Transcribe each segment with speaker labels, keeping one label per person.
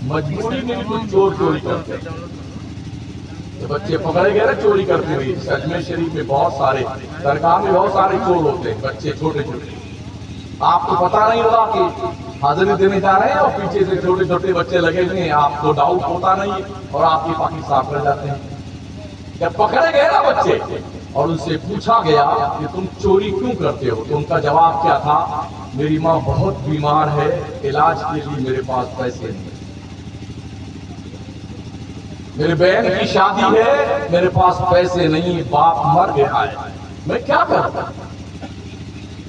Speaker 1: مجبوری میں بھی کچھ چور چوری کرتے ہیں. بچے پکڑے گئے نا چوری کرتے ہوئے. اجمیر شریف میں بہت سارے درگاہ میں بہت سارے چور ہوتے ہیں, بچے چھوٹے چھوٹے. آپ کو پتا نہیں ہوگا کہ حاضری دینے جا رہے ہیں اور پیچھے سے چھوٹے چھوٹے بچے لگے ہوئے ہیں, آپ کو ڈاؤٹ ہوتا نہیں ہے اور آپ کی پاکٹ صاف کر جاتے ہیں. جب پکڑے گئے نا بچے اور ان سے پوچھا گیا کہ تم چوری کیوں کرتے ہو, تو ان کا جواب کیا تھا, میری ماں بہت بیمار ہے, علاج کے لیے میرے پاس پیسے نہیں, میرے بہن کی شادی ہے, میرے پاس پیسے نہیں, باپ مر گیا ہے, میں کیا کرتا.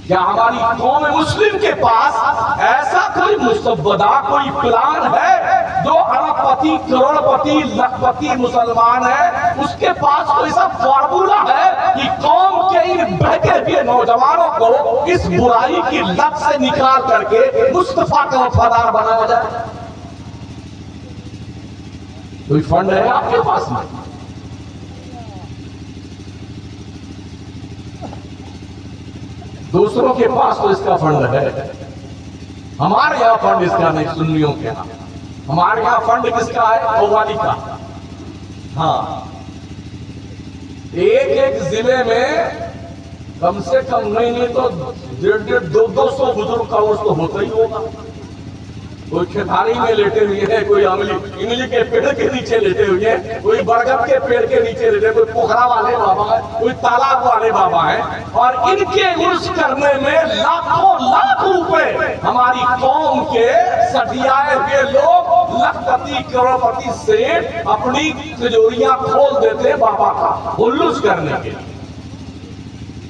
Speaker 1: کیا ہماری قوم مسلم کے پاس ایسا کوئی مسودہ, کوئی پلان ہے جو ارب پتی, کروڑ پتی, لاکھ پتی مسلمان ہے, اس کے پاس کوئی سا فارمولا ہے کہ قوم کے ان بہکے ہوئے نوجوانوں کو اس برائی کی لت سے نکال کر کے مصطفیٰ کا وفادار بنایا جائے؟ کوئی فنڈ ہے آپ کے پاس میں؟ دوسروں کے پاس تو اس کا فنڈ ہے, ہمارے یہاں فنڈ اس کا نہیں. سنیوں کے یہاں ہمارے یہاں فنڈ کس کا ہے؟ قوالی کا. ہاں, ایک ایک ضلع میں کم سے کم نہیں تو 150-200 بزرگ کا عرس تو ہوتا ہی ہوگا. کوئی کھیتاری میں لیٹے ہوئے ہیں, کوئی املی کے پیڑ کے نیچے لیٹے ہوئے ہیں, کوئی برگد کے پیڑ کے نیچے لیٹے, کوئی پوکھرا والے بابا ہیں, کوئی تالاب والے بابا ہیں, اور ان کے عرس کرنے میں لاکھوں لاکھ روپے ہماری قوم کے سٹیائے ہوئے لوگ لاکھ پتی کروڑ پتی سیٹ اپنی تجوریاں کھول دیتے بابا کا ہلوس کرنے کے.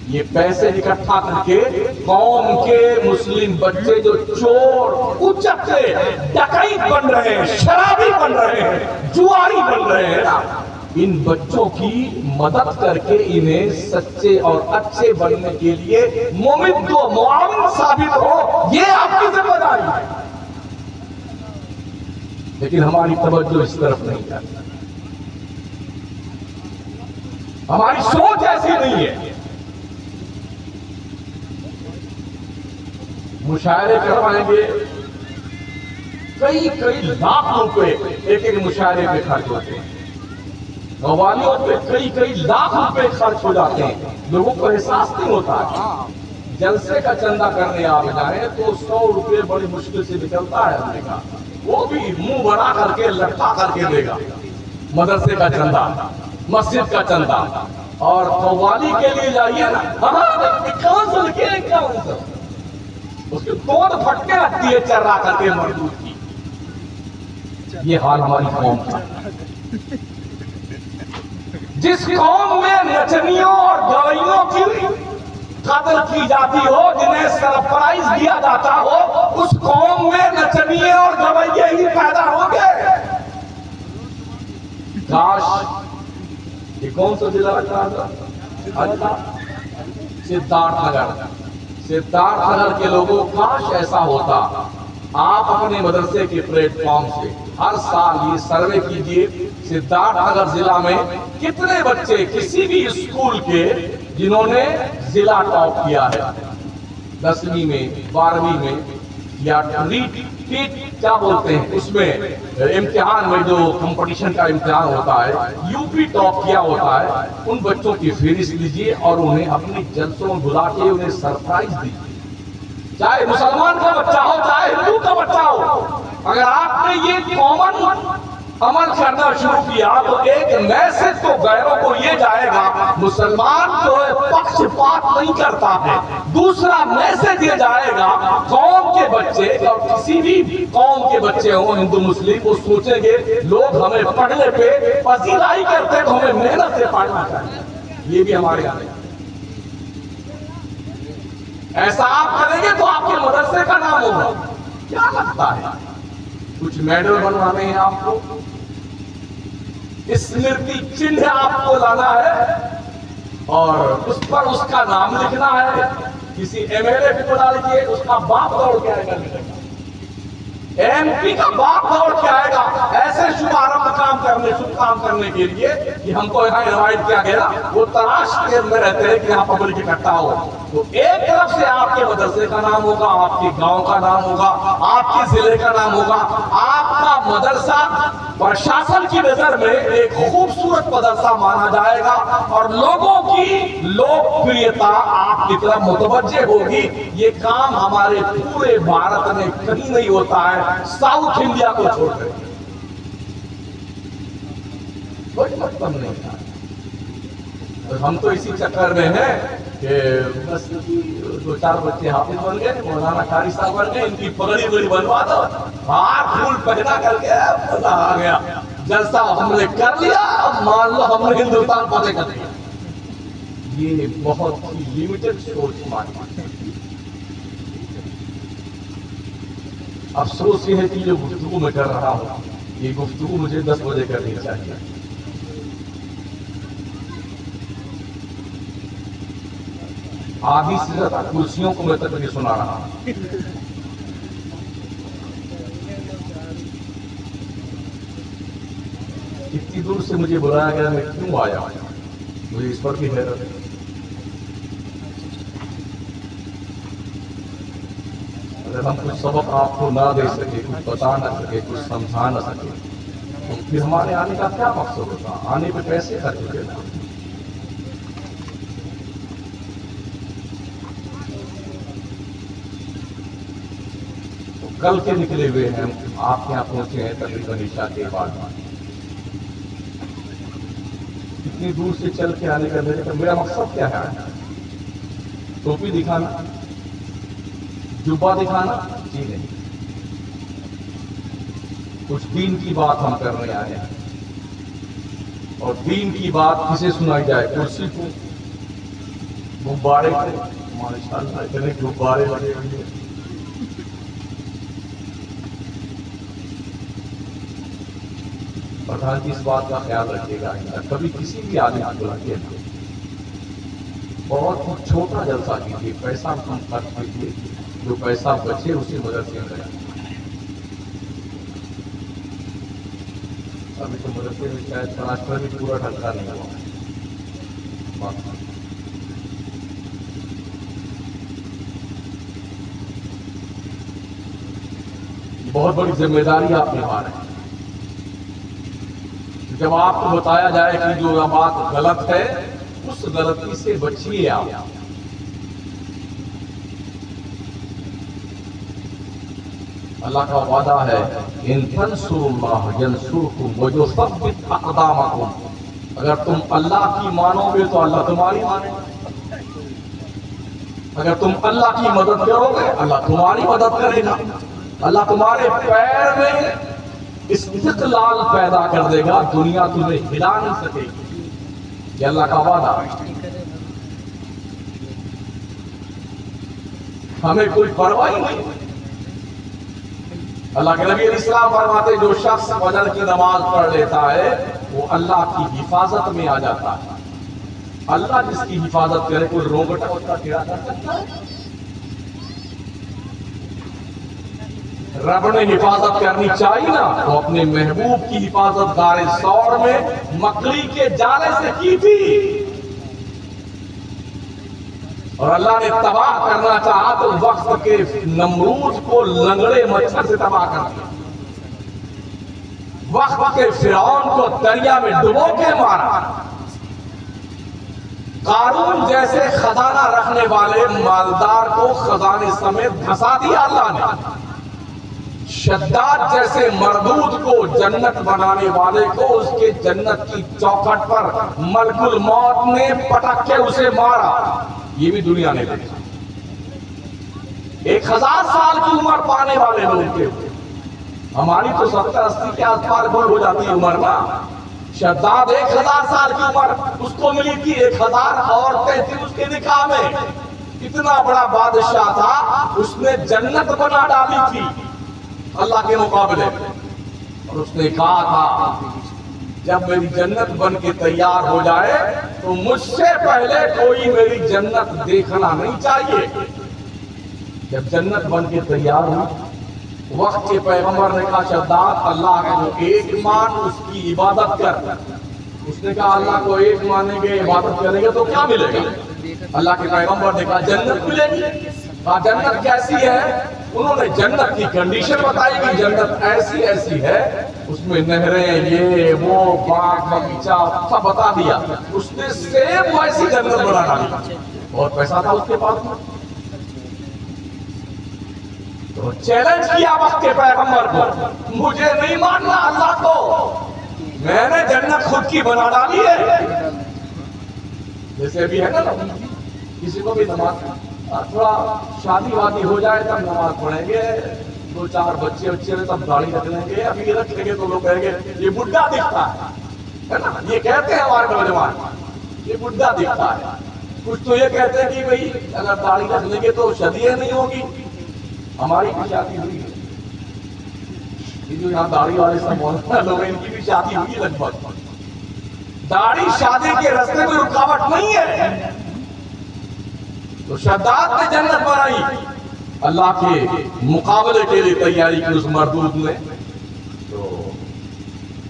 Speaker 1: یہ پیسے اکٹھا کر کے قوم کے مسلم بچے جو چور, اچکے, ڈکیت بن رہے ہیں, شرابی بن رہے ہیں, جواری بن رہے ہیں, ان بچوں کی مدد کر کے انہیں سچے اور اچھے بننے کے لیے ممد و معاون ثابت ہو, یہ آپ کی ذمہ داری ہے. لیکن ہماری توجہ اس طرف نہیں جاتی, ہماری سوچ ایسی نہیں ہے. مشاعرے کروائیں گے, کئی لاکھ روپے ایک ایک مشاعرے پہ خرچ ہوتے ہیں, قوالیوں پہ کئی لاکھ روپے خرچ ہو جاتے ہیں. لوگوں کو احساس نہیں ہوتا ہے. جلسے کا چندہ کرنے آ جائیں تو 100 روپے بڑی مشکل سے نکلتا ہے ہم نے کہا, وہ بھی منہ بڑا کر کے لٹکا کر کے دے گا. مدرسے کا چندہ, مسجد کا چندہ, اور قوالی کے لیے جائیے نا, اس کے دودھ پھٹکے رکھتی ہے چرا کر کے مردود کی. یہ حال ہماری قوم کا. جس قوم میں نچنیوں اور گویوں کی قدر کی جاتی ہو, جنہیں سرپرائز دیا جاتا ہو, اس قوم میں نچنیے اور گویے ہی پیدا ہوں گے. کاش یہ کون سا ضلع رکھا تھا؟ سدھارتھ نگر کے لوگوں, کاش ایسا ہوتا. آپ اپنے مدرسے کے پلیٹ فارم سے ہر سال یہ سروے کیجئے, سدھارتھ نگر ضلع میں کتنے بچے کسی بھی اسکول کے جنہوں نے ضلع ٹاپ کیا ہے, 10ویں میں, 12ویں میں, یا کیا بولتے ہیں اس میں امتحان میں جو کمپٹیشن کا امتحان ہوتا ہے, یوپی ٹاپ کیا ہوتا ہے, ان بچوں کی فہرست لیجیے اور انہیں اپنی جلسوں میں بلا کے انہیں سرپرائز دیجیے. چاہے مسلمان کا بچہ ہو, چاہے ہندو کا بچہ ہو, اگر آپ نے یہ کامن عمل کرنا شروع کیا تو ایک میسج تو غیروں کو یہ جائے گا, مسلمان جو ہے پکش پات نہیں کرتا ہے. دوسرا میسج یہ جائے گا, قوم کے بچے اور کسی بھی قوم کے بچے ہوں, ہندو مسلم, وہ سوچیں گے لوگ ہمیں پڑھنے پہ پذیرائی کرتے تو ہمیں محنت سے پڑھنا چاہیے. یہ بھی ہمارے یہاں ہے. ایسا آپ کریں گے تو آپ کے مدرسے کا نام ہوگا. کیا لگتا ہے کچھ میڈل بنوانے ہیں آپ کو, اسمرتی چنہ آپ کو لانا ہے اور اس پر اس کا نام لکھنا ہے, کسی ایم ایل اے کو بلا لیجیے, اس کا باپ دوڑ کے آئے گا, ایم پی کا باپ دوڑ کے آئے گا. ایسے شبارم کام کرنے ہمیں شبھ کام کرنے کے لیے کہ ہم کو یہاں انوائٹ کیا گیا، وہ تلاش کے میں رہتے ہیں کہ یہاں پبلک اکٹھا ہو. تو ایک طرف سے آپ کے مدرسے کا نام ہوگا، آپ کے گاؤں کا نام ہوگا، آپ کے ضلع کا نام ہوگا. آپ کا مدرسہ پرشاسن کی نظر میں ایک خوبصورت مدرسہ مانا جائے گا اور لوگوں کی لوکپریتا آپ کی طرف متوجہ ہوگی. یہ کام ہمارے پورے بھارت میں کہیں نہیں ہوتا ہے، ساؤتھ انڈیا کو چھوڑ کر. کوئی مطلب نہیں تھا. ہم تو اسی چکر میں ہیں کہ بس دو چار بچے حافظ بن گئے، مولانا قاری صاحب بن گئے، ان کی پگڑی بڑی بنوا دو، ہار پھول پہنا کر کے مزہ آ گیا، جلسہ ہم نے کر لیا، اب مان لو ہم نے ہندوستان فتح کر دیا. یہ بہت ہی لمیٹڈ سوچ مانی. افسوس یہ ہے کہ جو گفتگو میں کر رہا ہوں، یہ گفتگو مجھے 10 بجے کرنی چاہیے. آدھی سے زیادہ کرسیوں کو میں تک سنا رہا ہوں. اتنی دور سے مجھے بلایا گیا، میں کیوں آیا، مجھے اس پر بھی حیرت ہے. اگر ہم کچھ سبق آپ کو نہ دے سکے، کچھ بتا نہ سکے، کچھ سمجھا نہ سکے، تو پھر ہمارے آنے کا کیا مقصد ہوتا؟ آنے پہ پیسے خرچ ہو گئے. کل کے نکلے ہوئے ہیں، آپ یہاں پہنچے ہیں تقریباً عشاء کے بعد. اتنی دور سے چل کے آنے کا میرا مقصد کیا ہے؟ ٹوپی دکھانا، جبہ دکھانا؟ جی نہیں. کچھ دین کی بات ہم کرنے آئے ہیں، اور دین کی بات کسے سنائی جائے؟ کرسی کو، غبارے کو. ماشاءاللہ اتنے غبارے لگے ہوئے. پردھان جی اس بات کا خیال رکھیے گا، کبھی کسی بھی آدمی کو رکھیے نا، بہت ہی چھوٹا جلسہ کیجیے، پیسہ کم خرچ کیجیے، جو پیسہ بچے اسی مدرسے میں کریں. ابھی تو مدرسے میں شاید تراشا بھی پورا ڈھلکا نہیں ہوا. بہت بڑی ذمہ داری آپ نبھا رہے ہیں. جب آپ کو بتایا جائے کہ جو بات غلط ہے، اس غلطی سے بچیے. آپ اللہ کا وعدہ ہے، ان تنصروا اللہ ینصرکم ویثبت اقدامکم. اگر تم اللہ کی مانو گے تو اللہ تمہاری مانے گا. اگر تم اللہ کی مدد کرو گے، اللہ تمہاری مدد کرے گا. اللہ تمہارے پیر میں استقلال پیدا کر دے گا، دنیا تمہیں ہلا نہیں سکے گی. یہ اللہ کا وعدہ ہے. ہمیں کوئی پرواہ نہیں. اللہ کے نبی علیہ السلام فرماتے جو شخص فجر کی نماز پڑھ لیتا ہے وہ اللہ کی حفاظت میں آ جاتا ہے. اللہ جس کی حفاظت کرے، کوئی روبوٹ اس کا کیا کر سکتا ہے؟ رب نے حفاظت کرنی چاہیے نا، تو اپنے محبوب کی حفاظت غار ثور میں مکڑی کے جالے سے کی تھی. اور اللہ نے تباہ کرنا چاہا تو وقت کے نمرود کو لنگڑے مچھر سے تباہ کر دیا. وقت کے فرعون کو دریا میں ڈبو کے مارا. قارون جیسے خزانہ رکھنے والے مالدار کو خزانے سمیت دھسا دیا اللہ نے. شداد جیسے مردود کو، جنت بنانے والے کو، اس کے جنت کی چوکھٹ پر ملک الموت نے پٹک کے اسے مارا. یہ بھی دنیا نے دیکھا. 1000 سال کی عمر پانے والے لوگ تھے. ہماری تو 70-80 کے آس پاس گل ہو جاتی ہے عمر نا. شداد 1000 سال کی عمر اس کو ملی تھی. 1000 عورتیں تھیں اس کے نکاح میں. اتنا بڑا بادشاہ تھا، اس نے جنت بنا ڈالی تھی اللہ کے مقابلے. اور اس نے کہا تھا جب میری جنت بن کے تیار ہو جائے تو مجھ سے پہلے کوئی میری جنت دیکھنا نہیں چاہیے. جب جنت بن کے تیار ہوئی وقت کے پیغمبر نے کہا شداد اللہ کو ایک مان، اس کی عبادت کر۔ اس نے کہا اللہ کو ایک مانیں گے، عبادت کریں گے تو کیا ملے گا؟ اللہ کے پیغمبر نے کہا جنت ملے گی۔ کہا جنت کیسی ہے؟ انہوں نے جنت کی کنڈیشن بتائی کہ جنت ایسی ایسی ہے، اس میں نہریں، یہ وہ باغ باغیچہ سب بتا دیا۔ اس نے سیم ویسی جنت بنا ڈالی، بہت پیسہ تھا اس کے پاس میں، تو چیلنج کیا وقت کے پیغمبر کو، مجھے نہیں ماننا اللہ کو، میں نے جنت خود کی بنا ڈالی ہے۔ جیسے بھی ہے نا کسی کو بھی نماز تھوڑا شادی وادی ہو جائے تب نماز پڑھیں گے، 2-4 بچے بچے تب داڑھی رکھ لیں گے، ابھی رکھ لیں گے تو لوگ کہیں گے یہ بڈھا دکھتا ہے نا، یہ کہتے ہیں ہمارے نوجوان یہ بڈھا دکھتا ہے۔ کچھ تو یہ کہتے ہیں کہ بھئی اگر داڑھی رکھ لیں گے تو شادی نہیں ہوگی۔ ہماری بھی شادی ہوئی ہے، یہ جو یہاں داڑھی والے سب مولانا لوگ ہیں ان کی بھی شادی ہوئی لگ بھگ۔ داڑھی شادی کے راستے میں رکاوٹ نہیں ہے۔ تو شداد نے جنت بنائی، اللہ کے مقابلے کے لیے تیاری کی اس مردود نے۔ تو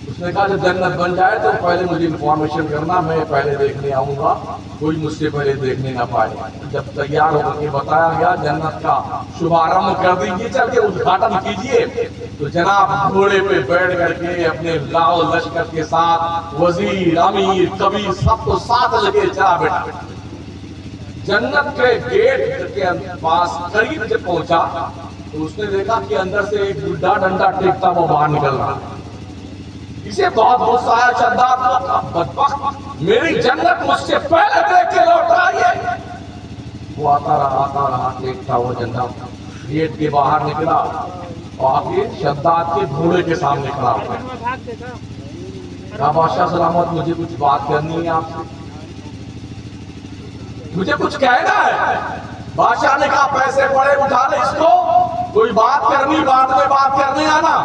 Speaker 1: اس نے کہا جب جنت بن جائے تو پہلے مجھے انفارمیشن کرنا، میں پہلے دیکھنے آؤں گا، کوئی مجھ سے پہلے دیکھنے نہ پائے۔ جب تیار ہو کے بتایا گیا جنت کا شبارمب کر دیجیے، چل کے ادھاٹن کیجیے، تو جناب گھوڑے پہ بیٹھ کر کے اپنے لاؤ لشکر کے ساتھ وزیر امیر کبیر سب کو ساتھ لگے چلا بیٹھا۔ جنت کے گیٹ کے پاس قریب جب پہنچا تو اس نے دیکھا کہ اندر سے ایک بڈھا ڈنڈا ٹیکتا وہ باہر نکل رہا ہے۔ اسے بہت غصہ آیا شداد کو، بدبخت میری جنت مجھ سے پہلے دیکھ کے لوٹ رہی ہے۔ وہ آتا رہا ٹیکتا وہ ڈنڈا، گیٹ کے باہر نکلا اور آگے شداد کے گھوڑے کے سامنے کھڑا ہوا۔ کہا بادشاہ سلامت مجھے کچھ بات کرنی ہے آپ سے، مجھے کچھ کہنا ہے۔ بادشاہ نے کہا پیسے پڑے اٹھا لے اس کو، کوئی بات کرنی بعد میں بات کرنے آنا۔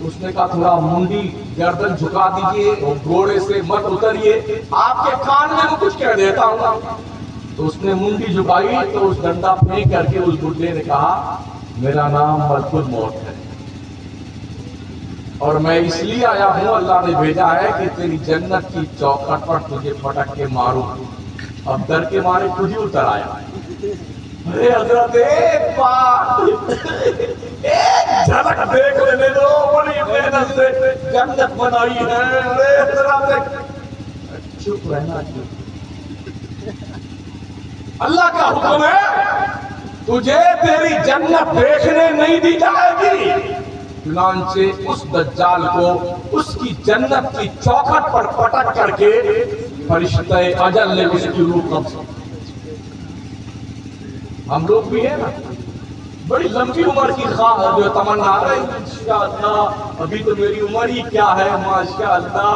Speaker 1: اس نے کہا تھوڑا منڈی گردن جھکا دیجئے اور گھوڑے سے مت اتریے، آپ کے کان میں میں کچھ کہہ دیتا ہوں۔ تو اس نے منڈی جھکائی تو اس ڈنڈا پھینک کر کے اس بڈھے نے کہا میرا نام ملک الموت ہے اور میں اس لیے آیا ہوں، اللہ نے بھیجا ہے کہ تیری جنت کی چوکھٹ پر تجھے پٹک کے ماروں۔ اب ڈر کے مارے خود ہی اتر آیا۔ ارے حضرت ایک بار ایک جھلک دیکھ لینے دو، بڑی محنت سے جنت بنائی ہے۔ ارے حضرت چپ رہنا چاہیے، اللہ کا حکم ہے تجھے تیری جنت دیکھنے نہیں دی جائے گی۔ چنانچہ اس دجال کو اس کی جنت کی چوکھٹ پر پٹک کر کے فرشتہ اجل نے اس کی روح قبض کی۔ ہم لوگ بھی ہیں نا، بڑی لمبی عمر کی خواہش جو تمنا ہے، انشاءاللہ ابھی تو میری عمر ہی کیا ہے، ماشاءاللہ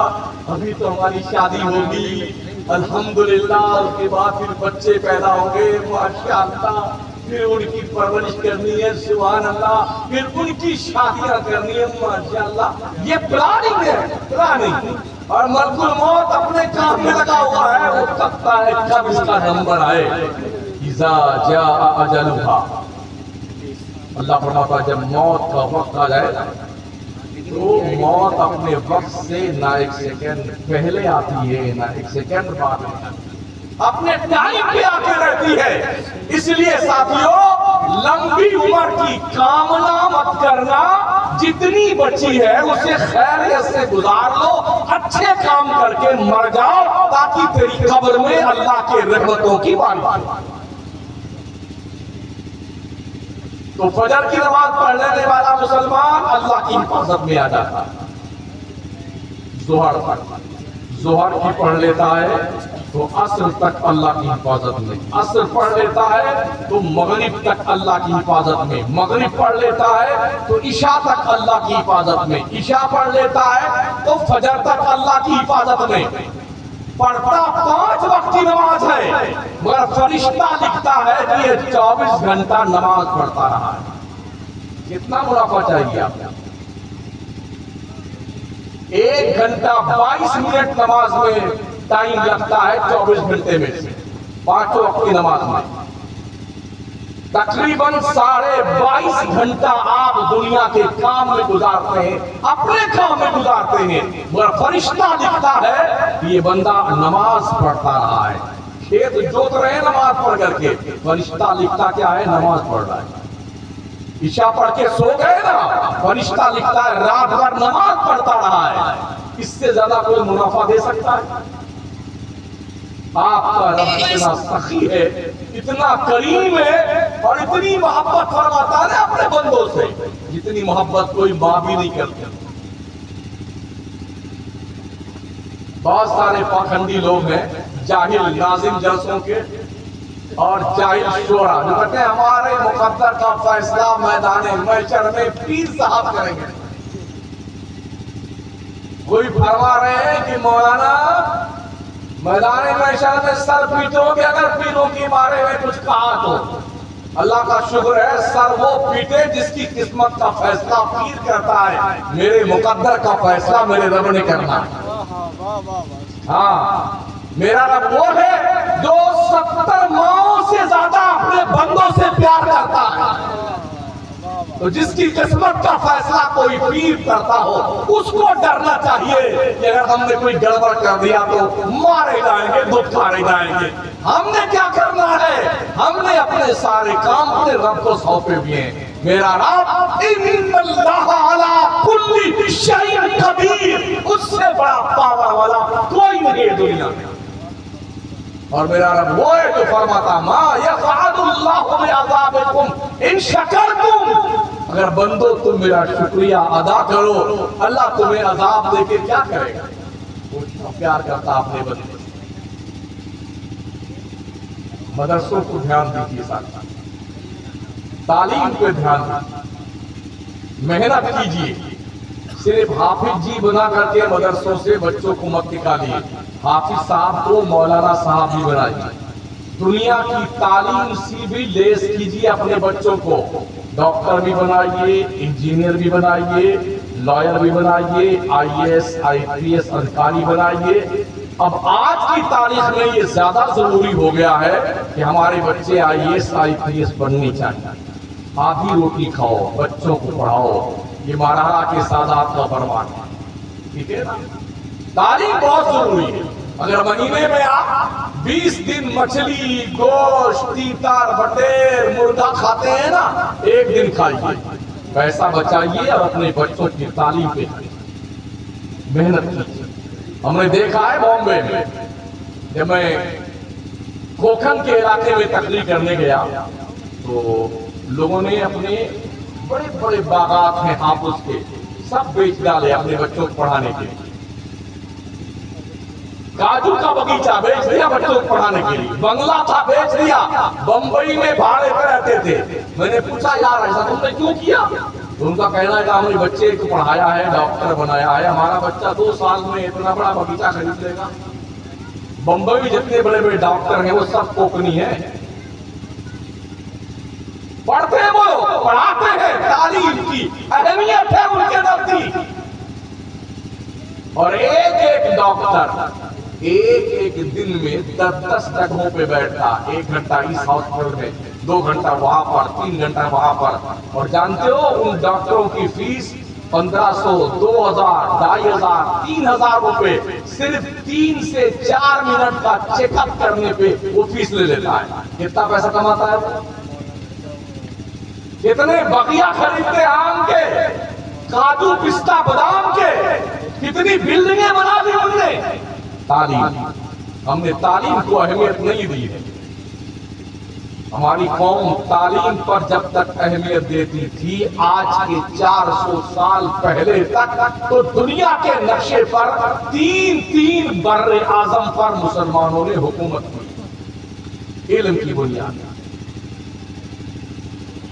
Speaker 1: ابھی تو ہماری شادی ہوگی، الحمدللہ اس کے بعد پھر بچے پیدا ہوں گے، ماشاءاللہ پھر ان کی پرورش کرنی ہے، سبحان اللہ، پھر ان کی شادیاں کرنی ہے، ماشاءاللہ۔ یہ پلاننگ ہے، پلاننگ۔ اور ملک الموت اپنے کام میں لگا ہوا ہے، وہ تکتا ہے کب اس کا نمبر آئے۔ اذا جاء اجلها، اللہ فرماتا ہے جب موت کا وقت آ جائے تو موت اپنے وقت سے نہ ایک سیکنڈ پہلے آتی ہے نہ ایک سیکنڈ بعد اپنے ٹائم پہ آ کے رہتی ہے۔ اس لیے ساتھیوں لمبی عمر کی کامنا مت کرنا، جتنی بچی ہے اسے خیریت سے گزار لو، اچھے کام کر کے مر جاؤ تاکہ تیری قبر میں اللہ کے رحمتوں کی بارش ہو۔ تو فجر کی نماز پڑھ لینے والا مسلمان اللہ کی حفاظت میں آ جاتا ہے۔ ظہر کی پڑھ لیتا ہے تو عصر تک اللہ کی حفاظت میں، عصر پڑھ لیتا ہے تو مغرب تک اللہ کی حفاظت میں، مغرب پڑھ لیتا ہے تو عشاء تک اللہ کی حفاظت میں، عشاء پڑھ لیتا ہے تو فجر تک اللہ کی حفاظت میں۔ پڑھتا 5 وقت کی نماز ہے مگر فرشتہ لکھتا ہے کہ یہ 24 گھنٹہ نماز پڑھتا رہا ہے۔ کتنا منافع چاہیے آپ کو؟ 1 گھنٹہ 22 منٹ نماز میں ٹائم لگتا ہے 24 گھنٹے میں سے 5 وقت کی نماز میں۔ تقریباً 22.5 گھنٹہ آپ دنیا کے کام میں گزارتے ہیں، اپنے کام میں گزارتے ہیں، مگر فرشتہ لکھتا ہے کہ یہ بندہ نماز پڑھتا رہا ہے، کھیت جوت رہے ہیں نماز پڑھ کر کے، فرشتہ لکھتا کیا ہے؟ نماز پڑھ رہا ہے۔ عشاء پڑھ کے سو گئے نا، فرشتہ لکھتا ہے رات بھر نماز پڑھتا رہا ہے۔ اس سے زیادہ کوئی منافع دے سکتا ہے؟ آپ کا رب اتنا سخی ہے، اتنا کریم ہے، اور اتنی محبت فرماتا ہے اپنے بندوں سے جتنی محبت کوئی ماں بھی نہیں کرتی۔ بہت سارے پاکھنڈی لوگ ہیں، جاہل ناظم جلسوں کے اور جاہل شورا، جو کہتے ہیں ہمارے مقدر کا فیصلہ میدان محشر میں پیر صاحب کریں گے۔ کوئی فرما رہے ہیں کہ مولانا میدان محشر میں سر پیٹو گے اگر پیروں کی مارے میں کچھ کہا تو۔ اللہ کا شکر ہے سر وہ پیٹے جس کی قسمت کا فیصلہ پیر کرتا ہے، میرے مقدر کا فیصلہ میرے رب نے کرنا ہے۔ ہاں، میرا رب وہ ہے جو 70 ماؤں سے زیادہ اپنے بندوں سے پیار کرتا ہے، تو جس کی قسمت کا فیصلہ کوئی پیر کرتا ہو اس کو ڈرنا چاہیے کہ اگر ہم نے کوئی گڑبڑ کر دیا تو مارے جائیں گے، دھتکارے جائیں گے۔ ہم نے کیا کرنا ہے؟ ہم نے اپنے سارے کام اپنے رب کو سونپے ہوئے ہیں۔ میرا رب ان اللہ علی کل شیء قدیر، اس سے بڑا پاور والا کوئی نہیں ہے دنیا میں۔ اور میرا رب وہ ہے جو فرماتا ما یفعل اللہ بعذابکم ان شکرتم، اگر بندو تم میرا شکریہ ادا کرو اللہ تمہیں عذاب دے کے کیا کرے گا؟ وہ پیار کرتا اپنے بندے۔ مدرسوں کو دھیان دیجیے ساتھ، تعلیم پہ دھیان دیجیے، محنت کیجیے۔ صرف حافظ جی بنا کر کے مدرسوں سے بچوں کو مت نکالیے، حافظ صاحب کو مولانا صاحب بھی بنائیے۔ دنیا کی تعلیم سے بھی لیس کیجیے اپنے بچوں کو، ڈاکٹر بھی بنائیے، انجینئر بھی بنائیے، لائر بھی بنائیے، IAS IPS ادھیکاری بنائیے۔ اب آج کی تاریخ میں یہ زیادہ ضروری ہو گیا ہے کہ ہمارے بچے IAS IPS بننی چاہیے۔ آدھی روٹی کھاؤ، بچوں کو پڑھاؤ، یہ مہاراجا کے سادات کا فرمان ہے، ٹھیک ہے نا؟ تعلیم بہت ضروری ہے۔ اگر مہینے میں آپ 20 دن مچھلی، گوشت، تیتر، بٹیر، مرغا کھاتے ہیں نا، ایک دن کھائیے، پیسہ بچائیے اور اپنے بچوں کی تعلیم پہ محنت کیجیے۔ ہم نے دیکھا ہے بامبے میں، جب میں کوکھن کے علاقے میں تقریر کرنے گیا تو لوگوں نے اپنے بڑے بڑے باغات ہیں ہاپس کے، سب بیچ ڈالے اپنے بچوں کو پڑھانے کے لیے۔ کاجو کا باغیچہ بیچ دیا بچوں کو پڑھانے کے لیے، بنگلہ تھا بیچ دیا، بمبئی میں بھاڑے پہ رہتے تھے۔ میں نے پوچھا یار ایسا تم نے کیوں کیا؟ تو ان کا کہنا ہے کہ ہم نے بچے کو پڑھایا ہے، ڈاکٹر بنایا ہے، ہمارا بچہ 2 سال میں اتنا بڑا باغیچہ خرید لے گا۔ بمبئی میں جتنے بڑے بڑے ڈاکٹر ہیں وہ سب کوکنی ہیں، پڑھتے ہیں، وہ پڑھاتے ہیں، تعلیم کی اہمیت ہے ان کے نزدیک۔ اور ایک ایک ڈاکٹر ایک دن میں 10 جگہوں پہ بیٹھتا، 1 گھنٹہ اس ہاسپٹل میں، 2 گھنٹہ وہاں پر، 3 گھنٹہ وہاں پر۔ اور جانتے ہو ان ڈاکٹروں کی فیس 1500، 2000، 2500، 3000 روپے، صرف 3 سے 4 منٹ کا چیک اپ کرنے پہ وہ فیس لے لیتا ہے۔ کتنا پیسہ کماتا ہے وہ؟ کتنے بقیہ خریدتے آم کے، کاجو پستہ بادام کے، کتنی بلڈنگیں بنا دی ہم نے۔ تعلیم، ہم نے تعلیم کو اہمیت نہیں دی ہے۔ ہماری قوم تعلیم پر جب تک اہمیت دیتی تھی آج کے 400 سال پہلے تک، تو دنیا کے نقشے پر 3 بر اعظم پر مسلمانوں نے حکومت کی، علم کی بنیاد۔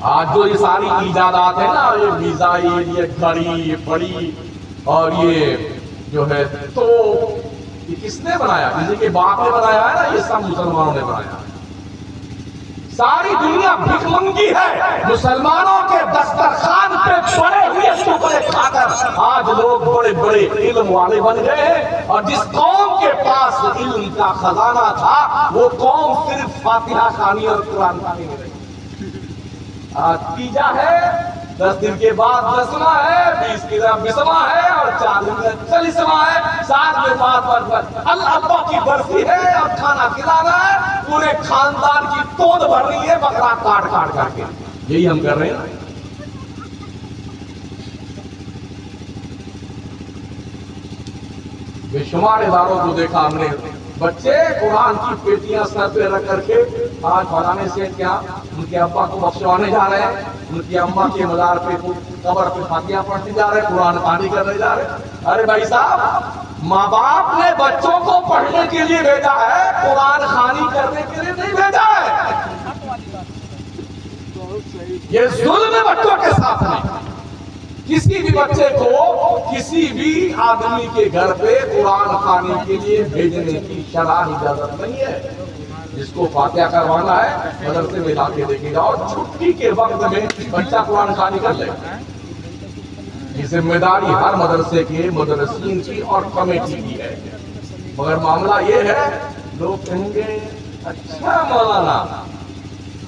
Speaker 1: آج جو یہ ساری ایجادات ہیں نا، یہ میزائل، یہ گھڑی، یہ بڑی، اور یہ جو ہے تو یہ کس نے بنایا؟ کسی کے باپ نے بنایا ہے نا، یہ سب مسلمانوں نے بنایا ہے۔ ساری دنیا بھیک منگی ہے، مسلمانوں کے دسترخوان پہ پڑے ہوئے ٹکڑے کھا کر آج لوگ بڑے بڑے علم والے بن گئے ہیں۔ اور جس قوم کے پاس علم کا خزانہ تھا وہ قوم صرف فاتحہ خوانی اور قرآن خوانی میں رہی۔ تیجا ہے، 10 دن کے بعد 10واں ہے، 20 کے بعد 20واں ہے، اور 4 دن میں 40واں ہے، 7 کے بعد اللہ ابا کی برسی ہے اور کھانا کھلانا ہے، پورے خاندان کی توند بھر رہی ہے بکرا کاٹ کاٹ کر کے. یہی ہم کر رہے ہیں. بے شمار اداروں کو دیکھا ہم نے، بچے قرآن کی پیٹیاں سر پہ رکھ کر کے آج فلانے سے کیا ان کے ابا کو بخشوانے جا رہے ہیں، ان کی اماں کے مزار پہ قبر پہ فاتحہ پڑھنے جا رہے ہیں، قرآن خوانی کرنے جا رہے ہیں. ارے بھائی صاحب، ماں باپ نے بچوں کو پڑھنے کے لیے بھیجا ہے، قرآن خوانی کرنے کے لیے نہیں بھیجا ہے. یہ ظلم ہے بچوں کے ساتھ میں. کسی بھی بچے کو کسی بھی آدمی کے گھر پہ قرآن خوانی کے لیے بھیجنے کی شرع اجازت نہیں ہے. جس کو فاتحہ کروانا ہے مدرسے میں لا کے دیکھے گا، اور چھٹی کے وقت میں بچہ قرآن خوانی کر لے گا. یہ ذمہ داری ہر مدرسے کے مدرسین کی اور کمیٹی کی ہے. مگر معاملہ یہ ہے، لوگ کہیں گے اچھا مولانا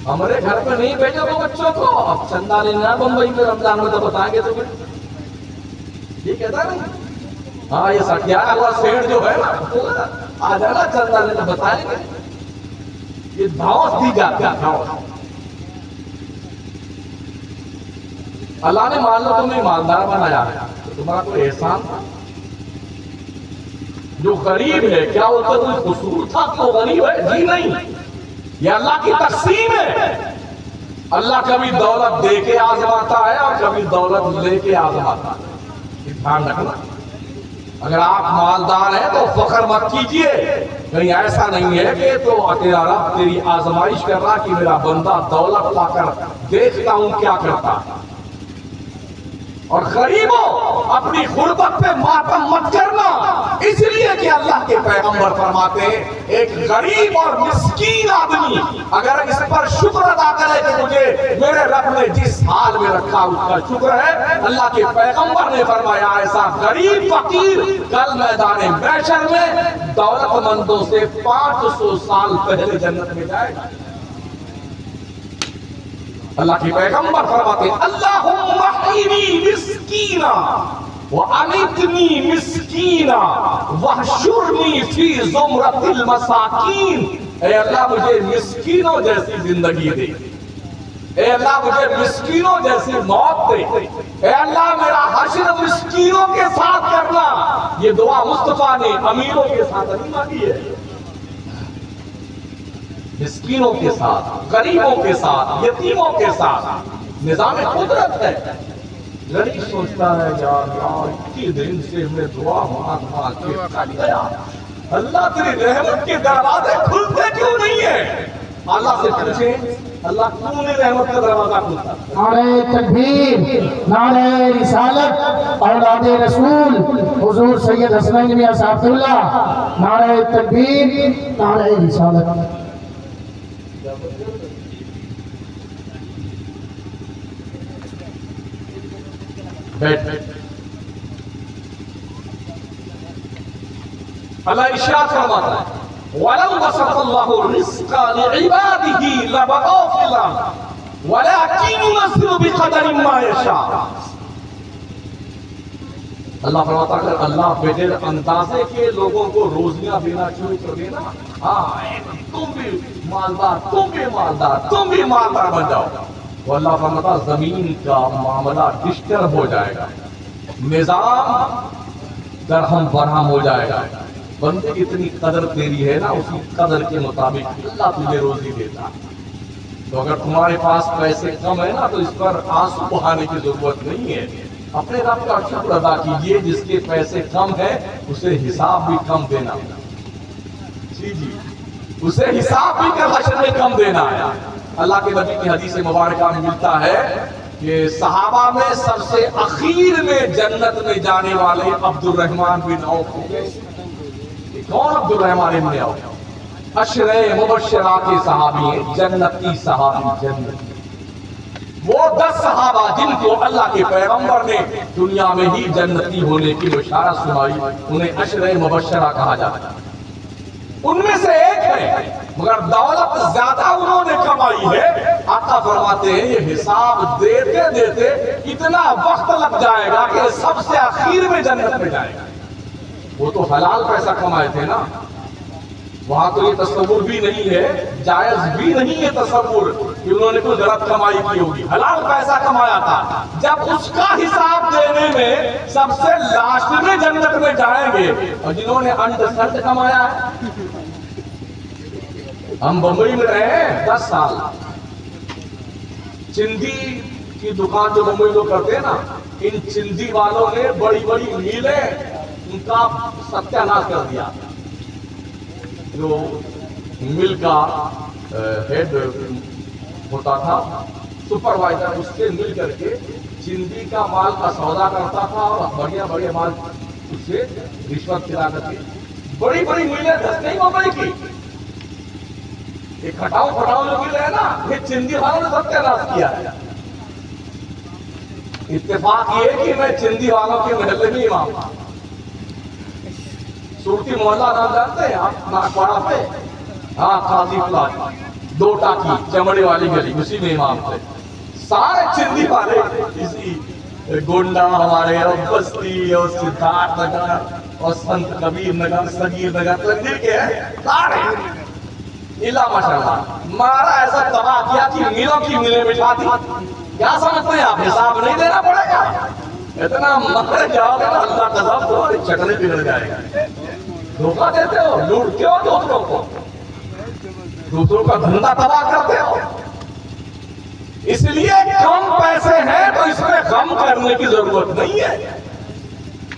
Speaker 1: ہمارے گھر پہ نہیں بھیجو گے بچوں کو، اب چندہ لینا بمبئی میں رمضان میں تو بتائیں گے. تو یہ کہتا نہیں، ہاں یہ سٹیارا ہوا سیڑ جو ہے نا آ جانا چندہ لینا بتائیں گے. یہ دعوت دی جاتی ہے. اللہ نے مان لو تمہیں ایماندار بنایا ہے تو تمہارا کوئی احسان تھا. جو غریب ہے کیا اس کا کوئی قصور تھا کہ وہ غریب ہے؟ جی نہیں، یہ اللہ کی تقسیم ہے. اللہ کبھی دولت دے کے آزماتا ہے اور کبھی دولت لے کے آزماتا ہے. دھیان رکھنا. اگر آپ مالدار ہیں تو فخر مت کیجئے، کہیں ایسا نہیں ہے کہ تو تیرا رب تیری آزمائش کر رہا کہ میرا بندہ دولت لا کر دیکھتا ہوں کیا کرتا. اور غریبوں اپنی غربت پہ ماتم مت کرنا، اس لیے کہ اللہ کے پیغمبر فرماتے ہیں ایک غریب اور مسکین آدمی اگر اس پر شکر ادا کرے کہ مجھے میرے رب نے جس حال میں رکھا اس کا شکر ہے، اللہ کے پیغمبر نے فرمایا ایسا غریب فقیر کل میدان محشر میں دولت مندوں سے 500 سال پہلے جنت میں جائے گا. اللہ کے پیغمبر فرماتے ہیں اللہم احینی مسکینا وَأَمِتْنِي مِسْكِينًا وَحْشُرْنِي فِي زُمْرَةِ الْمَسَاكِينَ. اے اللہ مجھے مسکینوں جیسی زندگی دے، اے اللہ مجھے مسکینوں جیسی موت دے، اے اللہ میرا حشر مسکینوں کے ساتھ کرنا. یہ دعا مصطفیٰ نے امیروں کے ساتھ نہیں مانگی ہے، مسکینوں کے ساتھ، غریبوں کے ساتھ، یتیموں کے ساتھ. نظام قدرت ہے. غریب سوچتا ہے یار اتنی دن سے ہمیں دعا مانگ کے تھک گیا، اللہ تیری رحمت کے دروازے کھلتے کیوں نہیں ہیں؟ اللہ سے پوچھیں اللہ کیوں نہیں رحمت کا دروازہ کھلتا؟
Speaker 2: نعرہ تکبیر، نعرہ رسالت، اولاد رسول حضور سید حسنین میاں صاحب اللہ. نعرہ تکبیر، نعرہ رسالت.
Speaker 1: اللہ ارشاد فرماتا ہے وَلَوْ بَسَطَ اللَّهُ الرِّزْقَ لِعِبَادِهِ لَبَغَوْا فِي الْأَرْضِ وَلَكِنْ يُنَزِّلُ بِقَدَرٍ مَا يَشَاءُ. اللہ فرماتا ہے اگر اللہ بغیر اندازے کے لوگوں کو روزیاں دینا شروع کر دینا، ہاں تم بھی مالدار، تم بھی مالدار، تم بھی مالدار بن جاؤ، تو اللہ فرماتا زمین کا معاملہ ڈسٹرب ہو جائے گا، نظام درہم برہم ہو جائے گا. بندے کی اتنی قدر تیری ہے نا، اسی قدر کے مطابق اللہ تجھے روزی دیتا. تو اگر تمہارے پاس پیسے کم ہے نا تو اس پر آنسو بہانے کی ضرورت نہیں ہے. اپنے رب کا شکر ادا کیجئے جس کے پیسے کم ہے اسے حساب بھی کم دینا. جی جی، اسے حساب بھی کر حشر میں کم دینا ہے. اللہ کے نبی کی حدیث مبارکہ میں ملتا ہے کہ صحابہ میں سب سے اخیر میں جنت میں جانے والے عبد الرحمن بن عوف تھے. کون عبد الرحمن بن عوف؟ عشرہ مبشرہ کے صحابی ہیں، جنتی صحابی جنتی. وہ 10 صحابہ جن کو اللہ کے پیغمبر نے دنیا میں ہی جنتی ہونے کی بشارت سنائی، انہیں عشرہ مبشرہ کہا جاتا ہے. ان میں سے ایک ہے مگر دولت زیادہ انہوں نے کمائی ہے. آقا فرماتے ہیں یہ حساب دیتے دیتے اتنا وقت لگ جائے گا کہ سب سے آخر میں جنت میں جائے گا. وہ تو حلال پیسہ کمائے تھے نا, وہاں تو یہ تصور بھی نہیں ہے, جائز بھی نہیں ہے تصور کہ انہوں نے کوئی غلط کمائی کی ہوگی. حلال پیسہ کمایا تھا. جب اس کا حساب دینے میں سب سے لاسٹ میں جنت میں جائیں گے, اور جنہوں نے انڈرسٹینڈ کمایا ہے. ہم بمبئی میں رہے ہیں 10 سال. چندی کی دکان جو بمبئی لوگ کرتے ہیں نا, ان چندی والوں نے بڑی بڑی میلیں ان کا ستیہ ناش کر دیا. جو مل کا ہیڈ ہوتا تھا, سپروائزر, اس سے مل کر کے چندی کا مال کا سودا کرتا تھا اور بڑھیا بڑھیا مال اس سے رشوت کھلا کر کے بڑی بڑی میلیں دھس نہیں بمبئی کی. یہ کھٹاؤ پھٹاؤ جو مل ہے نا, یہ چندی والوں نے ستیہ ناش کیا ہے. اتفاق یہ کہ میں چندی والوں کے محلے میں امام تھا. صورتی محلہ نام جانتے ہیں آپ, ناکواڑا پہ, ہاں قاضی پلاٹ, 2 ٹاکی چمڑے والی گلی, اسی میں امام تھے. سارے چندی والے اسی گونڈا ہمارے اور بستی اور سدھارتھ نگر اور سنت کبیر نگر, صغیر نگر, تقدیر کے ہیں سارے. اللہ ماشاءاللہ مارا ایسا تباہ کیا کہ میلوں کی میلیں بٹھا دی. کیا سمجھتے ہیں آپ, حساب نہیں دینا پڑے گا؟ اتنا مر جاؤ گے نا اللہ کا ذات تمہاری چکنے بگڑ جائے گا. دھوکہ دیتے ہو, لوٹتے ہو دوسروں کو, دوسروں کا دھندا تباہ کرتے ہو. اس لیے کم پیسے ہیں تو اس میں غم کرنے کی ضرورت نہیں ہے.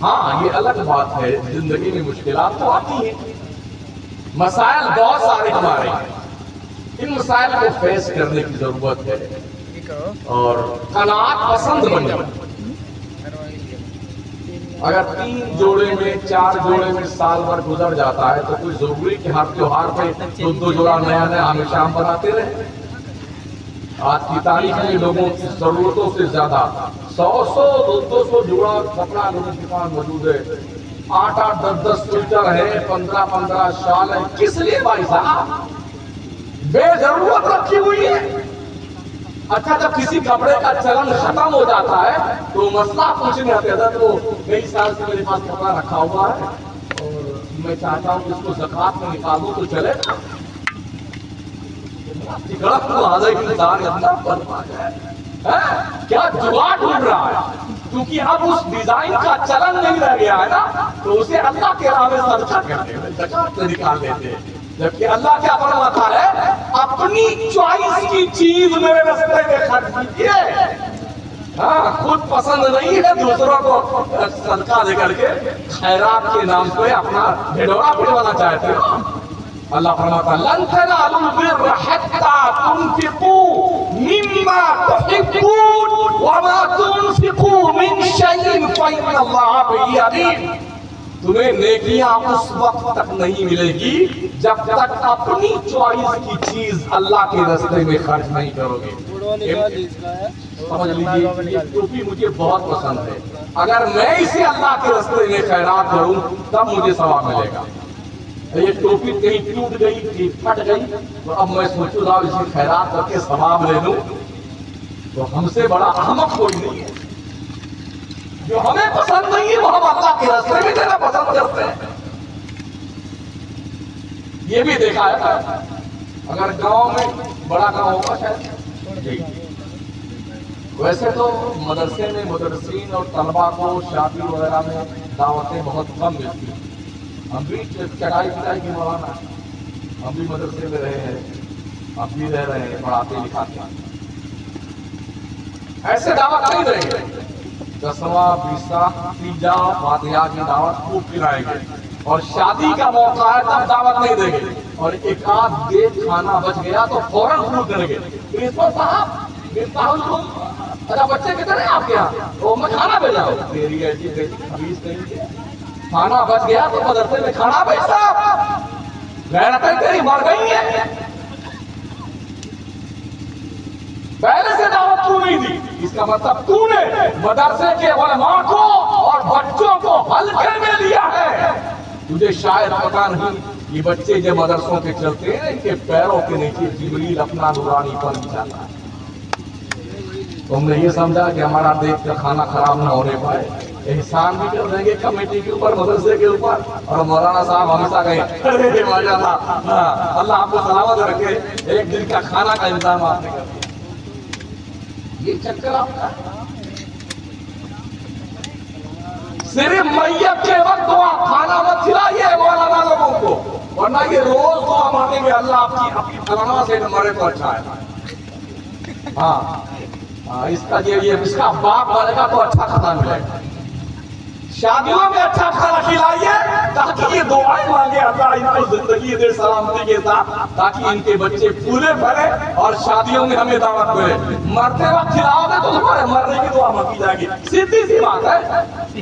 Speaker 1: ہاں یہ الگ بات ہے, زندگی میں مشکلات تو آتی ہیں, مسائل بہت سارے ہمارے, ان مسائل کو فیس کرنے کی ضرورت ہے اور قناعت پسند بن جائے. اگر 3 جوڑے میں 4 جوڑے میں سال بھر گزر جاتا ہے تو کوئی ضروری کہ ہر تیوہار پہ 2 جوڑا نیا نیا ہمیشہ ہم بناتے رہے. آج کی تاریخ میں لوگوں کی ضرورتوں سے زیادہ 100-200 جوڑا کپڑا لوگوں کے پاس موجود ہے. 8-10 سویٹر ہے, 15 شال ہے. کس لیے بھائی صاحب؟ بے ضرورت رکھی ہوئی ہے. اچھا جب کسی کپڑے کا چلن ختم ہو جاتا ہے تو مسئلہ پوچھنے آتے ہیں, تو کئی سال سے میرے پاس کپڑا رکھا ہوا ہے اور میں چاہتا ہوں کہ اس کو زکات میں نکالوں تو چلے گا. کیا جگاڑ ڈھونڈ رہا ہے, کیونکہ اب اس ڈیزائن کا چلن نہیں رہ گیا ہے نا, تو اسے اللہ کے راہ میں صدقہ کرتے ہیں, زکات میں نکال دیتے ہیں. جبکہ اللہ کیا فرماتا ہے, اپنی چوائس کی چیز میرے راستے میں خرچ کیجیے. ہاں خود پسند نہیں ہے دوسروں کو صدقہ دے کر کے خیرات کے نام پہ اپنا ڈھڈورا پٹوانا چاہتے ہو. اللہ فرماتا ہے لن تنالوا البر حتى تنفقوا مما تحبون وما تنفقوا من شيء فإن الله به عليم. تمہیں نیکیاں اس وقت تک نہیں ملے گی جب تک اپنی چوائس کی چیز اللہ کے راستے میں خرچ نہیں کرو گے. سمجھ لیجیے یہ ٹوپی مجھے بہت پسند ہے, اگر میں اسے اللہ کے راستے میں خیرات کروں تب مجھے ثواب ملے گا. یہ ٹوپی کہیں ٹوٹ گئی, پھٹ گئی, تو اب میں سوچوں گا اسے خیرات کر کے ثواب لے لوں, تو ہم سے بڑا احمق کوئی نہیں ہے. جو ہمیں پسند نہیں ہے وہ ہم اللہ کے راستے میں دینا پسند کرتے ہیں. یہ بھی دیکھا ہے, اگر گاؤں میں بڑا گاؤں ہوگا شاید جی, ویسے تو مدرسے میں مدرسین اور طلباء کو شادی وغیرہ میں دعوتیں بہت کم ملتی ہیں. ہم بھی چڑھائی پٹائی کی مولانا, ہم بھی مدرسے میں رہے ہیں, اب بھی رہ رہے ہیں, پڑھاتے لکھاتے ہیں. ایسے دعوت نہیں دیں گے, 10واں 20واں 3جا فاتحہ کی دعوت خوب کھلائیں گے, اور شادی کا موقع ہے تب دعوت نہیں دیں گے, اور ایک آدھ دیکھ کھانا بچ گیا تو فوراً شروع کریں گے. پرنسپل صاحب اچھا بچے کتنے ہیں آپ کے یہاں, تو میں کھانا بھیجا ہوں. تیری ایسی خبیث نہیں ہے, کھانا بچ گیا تو مدرسے میں کھانا بھیجتا, غیرتیں تیری مر گئی ہیں. پہلے سے دعوت کیوں نہیں دی؟ اس کا مطلب تو نے مدرسے کے علماء کو اور بچوں کو ہلکے میں لیا ہے. تجھے شاید پتا نہیں یہ بچے جب مدرسوں کے چلتے ہیں ان کے پیروں کے نیچے جبریل اپنا نورانی پر جاتا ہے. تو ہم نے یہ سمجھا کہ ہمارا دیکھ کر کھانا خراب نہ ہونے پائے، احسان بھی کر دیں گے کمیٹی کے اوپر، مدرسے کے اوپر. اور مولانا صاحب ہمیشہ کہیں ارے ماشاء اللہ، اللہ آپ کو سلامت رکھے، ایک دن کا کھانا کا انتظام آپ نے کر دیا. یہ چکر آپ کا صرف میت کے وقت دعا، کھانا مت کھلائیے مولانا لوگوں کو، ورنہ یہ روز دعا مانگیں گے اللہ آپ کی اپنی فلانا سے مرے تو اچھا ہے. ہاں اس کا اس کا باپ والے کا تو اچھا کھانا ملے گا. شادیوں میں اچھا کھانا کھلائیے تاکہ یہ دعائیں مانگے اللہ ان کو زندگی دے سلامتی کے ساتھ، تاکہ ان کے بچے پھولے بھرے اور شادیوں میں ہمیں دعوت ملے. مرتے وقت کھلاؤ گے تو تمہارے مرنے کی دعا مانگی جائے گی، سیدھی سی بات ہے.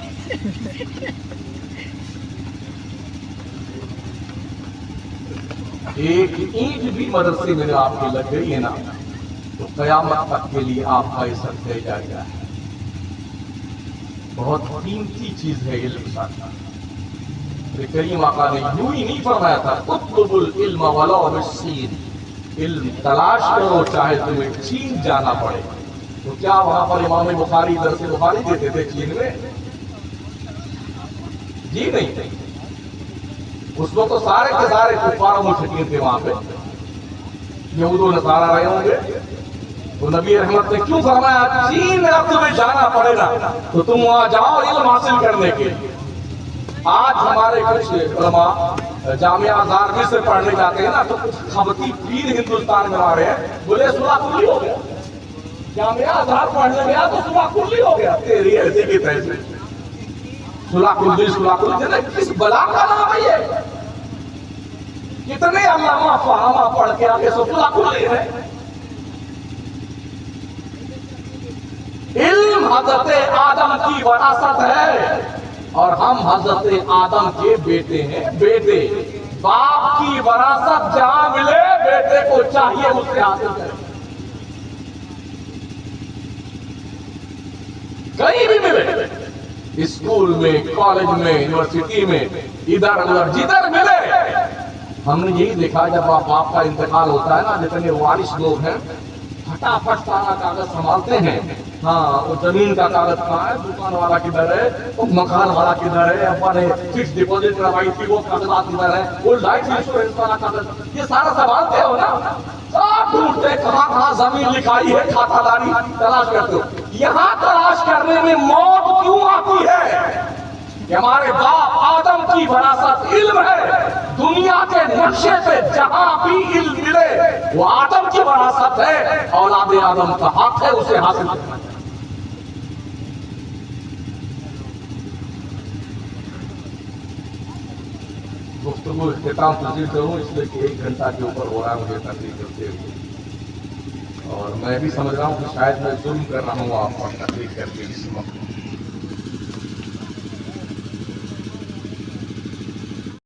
Speaker 1: ایک اینٹ بھی مدرسے میں آپ کی لگ گئی ہے نا تو قیامت تک کے لیے آپ کا عزت دے جائے گا. بہت قیمتی چیز ہے علم ساتھ. کریم آقا نے یوں ہی نہیں فرمایا تھا اطلب العلم ولو بالسین، علم تلاش کرو چاہے تمہیں چین جانا پڑے. تو کیا وہاں پر امام بخاری درس بخاری دیتے تھے چین میں؟ جی نہیں. اس وقت تو سارے کے سارے کفار و مشرکین تھے وہاں پہ، یہود و نصارا رہے ہوں گے. تو نبی رحمت نے کیوں فرمایا چین میں اب تمہیں جانا پڑے گا تو تم وہاں جاؤ علم حاصل کرنے کے. آج ہمارے کچھ علماء جامعہ ازہر مصر پڑھنے جاتے ہیں نا تو کچھ خبتی پیر ہندوستان میں آ رہے ہیں، بولے صلح کلی ہو گیا، جامعہ ازہر پڑھنے گیا تو صلح کلی ہو گیا. تیری ایسی کی تیسے صلح کلی کس بلا کا نام ہے یہ؟ کتنے علامہ فہامہ پڑھ کے آگے صلح کلی ہے. علم حضرت آدم کی وراثت ہے اور ہم حضرت آدم کے بیٹے ہیں. بیٹے باپ کی وراثت جہاں ملے بیٹے کو چاہیے اس سے حاصل کرے، کہیں بھی ملے، اسکول میں، کالج میں، یونیورسٹی میں، ادھر ادھر جدھر ملے. ہم نے یہی دیکھا جب باپ کا انتقال ہوتا ہے نا، جتنے وارث لوگ ہیں پھٹافٹ سارا کاغذ سنبھالتے ہیں. ہاں وہ زمین کا کاغذ کہاں ہے، دکان والا کدھر ہے، وہ مکان والا کدھر ہے، ابا نے فکس ڈپوزٹ کروائی تھی وہ کاغذات کدھر ہے، وہ لائف انشورنس والا کاغذ، یہ سارا سنبھالتے ہو نا. سب ڈھونڈتے کہاں کہاں زمین لکھائی ہے، کھاتا داری تلاش کرتے ہو. یہاں تلاش کرنے میں موت کیوں آتی ہے کہ ہمارے باپ آدم کی وراثت علم ہے. دنیا کے نقشے پہ جہاں بھی علم ملے وہ آدم کی وراثت ہے، اولاد آدم کا حق ہے اسے حاصل کرنا. گفتگو اختتام پذیر کروں اس لیے کہ 1 گھنٹہ کے اوپر ہو رہا ہے مجھے تقریر کرتے ہوئے، اور میں بھی سمجھ رہا ہوں کہ شاید میں ظلم کر رہا ہوں آپ پر تقریر کر کے اس وقت.